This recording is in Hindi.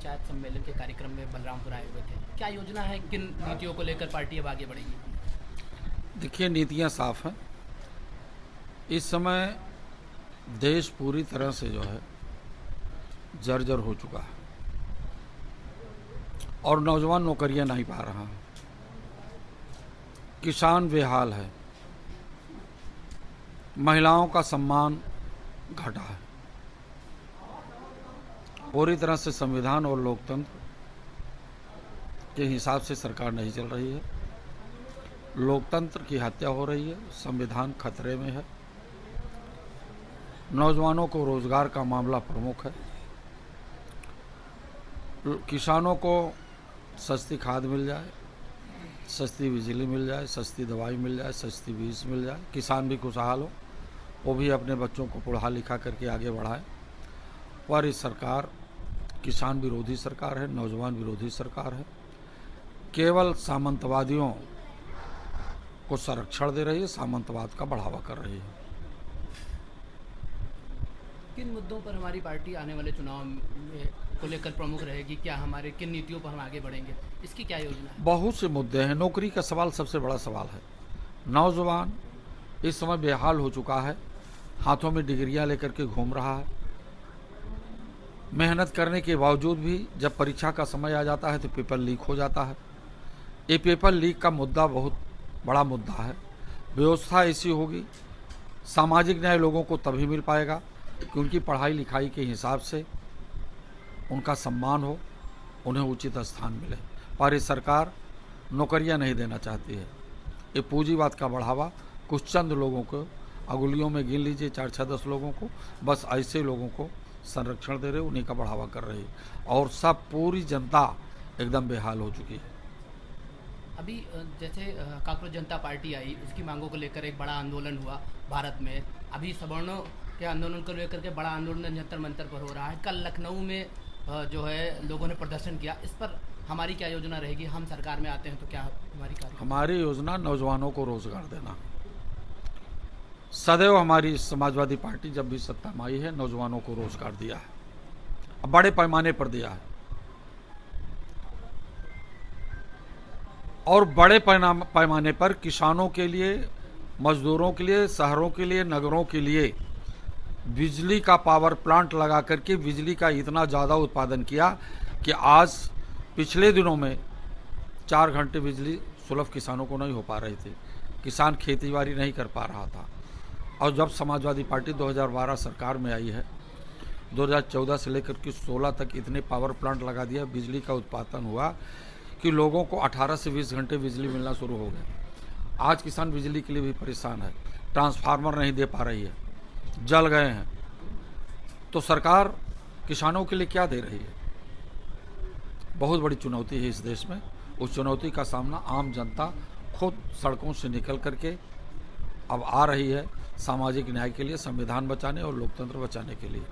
पंचायत सम्मेलन के कार्यक्रम में बलरामपुर आए हुए थे। क्या योजना है, किन नीतियों को लेकर पार्टी अब आगे बढ़ेगी? देखिए, नीतियां साफ हैं। इस समय देश पूरी तरह से जो है जर्जर हो चुका है और नौजवान नौकरियां नहीं पा रहा है। किसान बेहाल है, महिलाओं का सम्मान घटा है। पूरी तरह से संविधान और लोकतंत्र के हिसाब से सरकार नहीं चल रही है। लोकतंत्र की हत्या हो रही है, संविधान खतरे में है। नौजवानों को रोजगार का मामला प्रमुख है। किसानों को सस्ती खाद मिल जाए, सस्ती बिजली मिल जाए, सस्ती दवाई मिल जाए, सस्ती बीज मिल जाए, किसान भी खुशहाल हो, वो भी अपने बच्चों को पढ़ा लिखा करके आगे बढ़ाए। पर इस सरकार किसान विरोधी सरकार है, नौजवान विरोधी सरकार है। केवल सामंतवादियों को संरक्षण दे रही है, सामंतवाद का बढ़ावा कर रही है। किन मुद्दों पर हमारी पार्टी आने वाले चुनाव में को लेकर प्रमुख रहेगी? क्या हमारे किन नीतियों पर हम आगे बढ़ेंगे, इसकी क्या योजना है? बहुत से मुद्दे हैं। नौकरी का सवाल सबसे बड़ा सवाल है। नौजवान इस समय बेहाल हो चुका है, हाथों में डिग्रियां लेकर के घूम रहा है। मेहनत करने के बावजूद भी जब परीक्षा का समय आ जाता है तो पेपर लीक हो जाता है। ये पेपर लीक का मुद्दा बहुत बड़ा मुद्दा है। व्यवस्था ऐसी होगी, सामाजिक न्याय लोगों को तभी मिल पाएगा कि उनकी पढ़ाई लिखाई के हिसाब से उनका सम्मान हो, उन्हें उचित स्थान मिले। पर ये सरकार नौकरियां नहीं देना चाहती है। ये पूंजीवाद का बढ़ावा कुछ चंद लोगों को, अंगुलियों में गिन लीजिए 4-6-10 लोगों को, बस ऐसे लोगों को संरक्षण दे रहे, उन्हीं का बढ़ावा कर रही है और सब पूरी जनता एकदम बेहाल हो चुकी है। अभी जैसे कांग्रेस जनता पार्टी आई, उसकी मांगों को लेकर एक बड़ा आंदोलन हुआ भारत में। अभी सवर्णों के आंदोलन को लेकर के बड़ा आंदोलन जंतर मंतर पर हो रहा है। कल लखनऊ में जो है लोगों ने प्रदर्शन किया। इस पर हमारी क्या योजना रहेगी? हम सरकार में आते हैं तो क्या हमारी कार्य? हमारी योजना नौजवानों को रोजगार देना। सदैव हमारी समाजवादी पार्टी जब भी सत्ता में आई है, नौजवानों को रोजगार दिया है, बड़े पैमाने पर दिया है और बड़े पैमाने पर किसानों के लिए, मजदूरों के लिए, शहरों के लिए, नगरों के लिए बिजली का पावर प्लांट लगा करके बिजली का इतना ज़्यादा उत्पादन किया कि आज पिछले दिनों में 4 घंटे बिजली सुलभ किसानों को नहीं हो पा रही थी। किसान खेतीबाड़ी नहीं कर पा रहा था। और जब समाजवादी पार्टी 2012 सरकार में आई है, 2014 से लेकर के 16 तक इतने पावर प्लांट लगा दिया, बिजली का उत्पादन हुआ कि लोगों को 18 से 20 घंटे बिजली मिलना शुरू हो गया। आज किसान बिजली के लिए भी परेशान है, ट्रांसफार्मर नहीं दे पा रही है, जल गए हैं। तो सरकार किसानों के लिए क्या दे रही है? बहुत बड़ी चुनौती है इस देश में। उस चुनौती का सामना आम जनता खुद सड़कों से निकल करके अब आ रही है, सामाजिक न्याय के लिए, संविधान बचाने और लोकतंत्र बचाने के लिए।